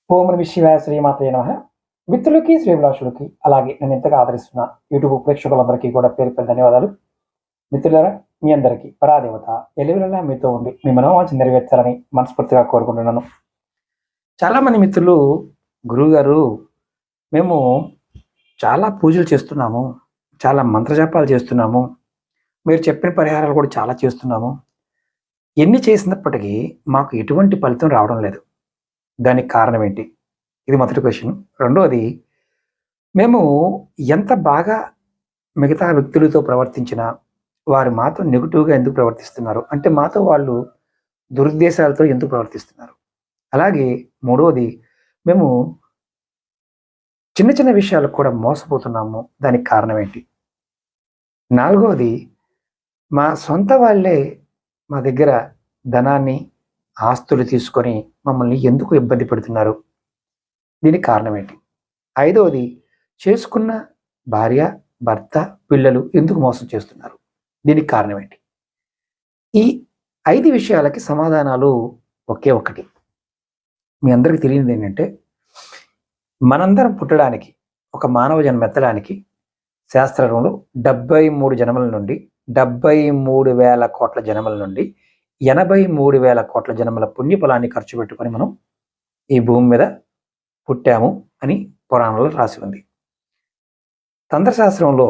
ఓం నమః శివాయ శ్రీమాత్రే నమః. మిత్రులకి, శ్రేభిలాషులకి, అలాగే నన్ను ఎంతగా ఆదరిస్తున్న యూట్యూబ్ ప్రేక్షకులందరికీ కూడా పేరు పేరు ధన్యవాదాలు. మిత్రులారా, మీ అందరికీ పరాదేవత ఎల్లవేళలా మీతో ఉండి మీ మనోవాంఛ నెరవేర్చాలని మనస్ఫూర్తిగా కోరుకుంటున్నాను. చాలామంది మిత్రులు, గురువుగారు మేము చాలా పూజలు చేస్తున్నాము, చాలా మంత్రజపాలు చేస్తున్నాము, మీరు చెప్పిన పరిహారాలు కూడా చాలా చేస్తున్నాము. ఎన్ని చేసినప్పటికీ మాకు ఎటువంటి ఫలితం రావడం లేదు. దానికి కారణం ఏంటి? ఇది మొదటి క్వశ్చన్. రెండోది, మేము ఎంత బాగా మిగతా వ్యక్తులతో ప్రవర్తించినా వారు మాతో నెగెటివ్‌గా ఎందుకు ప్రవర్తిస్తున్నారు? అంటే మాతో వాళ్ళు దురుద్దేశాలతో ఎందుకు ప్రవర్తిస్తున్నారు? అలాగే మూడోది, మేము చిన్న చిన్న విషయాలకు కూడా మోసపోతున్నాము. దానికి కారణం ఏంటి? నాలుగోది, మా సొంత వాళ్ళే మా దగ్గర ధనాన్ని, ఆస్తులు తీసుకొని మమ్మల్ని ఎందుకు ఇబ్బంది పెడుతున్నారు? దీనికి కారణం ఏంటి? ఐదవది, చేసుకున్న భార్య, భర్త, పిల్లలు ఎందుకు మోసం చేస్తున్నారు? దీనికి కారణం ఏంటి? ఈ 5 విషయాలకి సమాధానాలు ఒకే ఒక్కటి. మీ అందరికీ తెలియనిది ఏంటంటే, మనందరం పుట్టడానికి, ఒక మానవ జన్మ ఎత్తడానికి శాస్త్రంలో 73 జన్మల నుండి 73,000 కోట్ల జన్మల నుండి 83,000 కోట్ల జన్మల పుణ్యఫలాన్ని ఖర్చు పెట్టుకొని మనం ఈ భూమి మీద పుట్టాము అని పురాణంలో రాసి ఉంది. తంత్రశాస్త్రంలో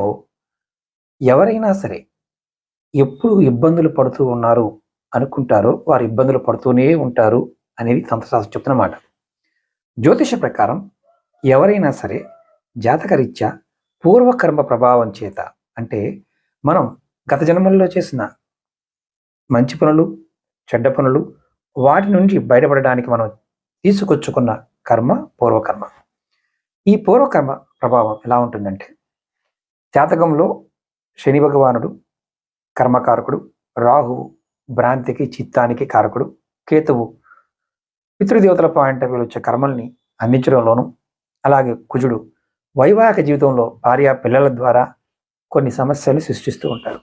ఎవరైనా సరే ఎప్పుడు ఇబ్బందులు పడుతూ ఉన్నారు అనుకుంటారో వారు ఇబ్బందులు పడుతూనే ఉంటారు అనేది తంత్రశాస్త్రం చెప్తున్నమాట. జ్యోతిష ప్రకారం ఎవరైనా సరే జాతకరీత్యా పూర్వకర్మ ప్రభావం చేత, అంటే మనం గత జన్మల్లో చేసిన మంచి పనులు, చెడ్డ పనులు, వాటి నుంచి బయటపడడానికి మనం తీసుకొచ్చుకున్న కర్మ పూర్వకర్మ. ఈ పూర్వకర్మ ప్రభావం ఎలా ఉంటుందంటే, జాతకంలో శని భగవానుడు కర్మకారకుడు, రాహువు భ్రాంతికి, చిత్తానికి కారకుడు, కేతువు పితృదేవతల పాయింట్ ఆఫ్ వ్యూలో వచ్చే కర్మల్ని అందించడంలోనూ, అలాగే కుజుడు వైవాహిక జీవితంలో భార్య పిల్లల ద్వారా కొన్ని సమస్యలు సృష్టిస్తూ ఉంటారు.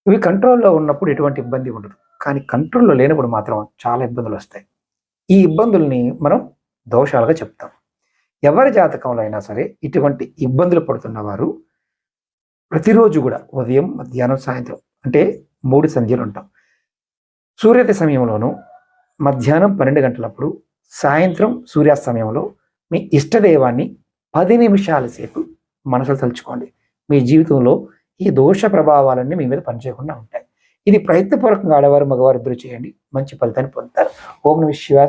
ఇవి కంట్రోల్లో ఉన్నప్పుడు ఎటువంటి ఇబ్బంది ఉండదు, కానీ కంట్రోల్లో లేనప్పుడు మాత్రం చాలా ఇబ్బందులు వస్తాయి. ఈ ఇబ్బందుల్ని మనం దోషాలుగా చెప్తాం. ఎవరి జాతకంలో అయినా సరే ఇటువంటి ఇబ్బందులు పడుతున్న వారు ప్రతిరోజు కూడా ఉదయం, మధ్యాహ్నం, సాయంత్రం, అంటే 3 సంధ్యలు ఉంటాం. సూర్యోదయ సమయంలోనూ, మధ్యాహ్నం 12 గంటలప్పుడు, సాయంత్రం సూర్యాస్తమయంలో మీ ఇష్టదైవాన్ని 10 నిమిషాల సేపు మనసులో తలుచుకోండి. మీ జీవితంలో ఈ దోష ప్రభావాలన్నీ మీ మీద పనిచేయకుండా ఉంటాయి. ఇది ప్రయత్నపూర్వకంగా ఆడవారు, మగవారు ఇద్దరు చేయండి. మంచి ఫలితాన్ని పొందుతారు. ఓం నమః శివాయ.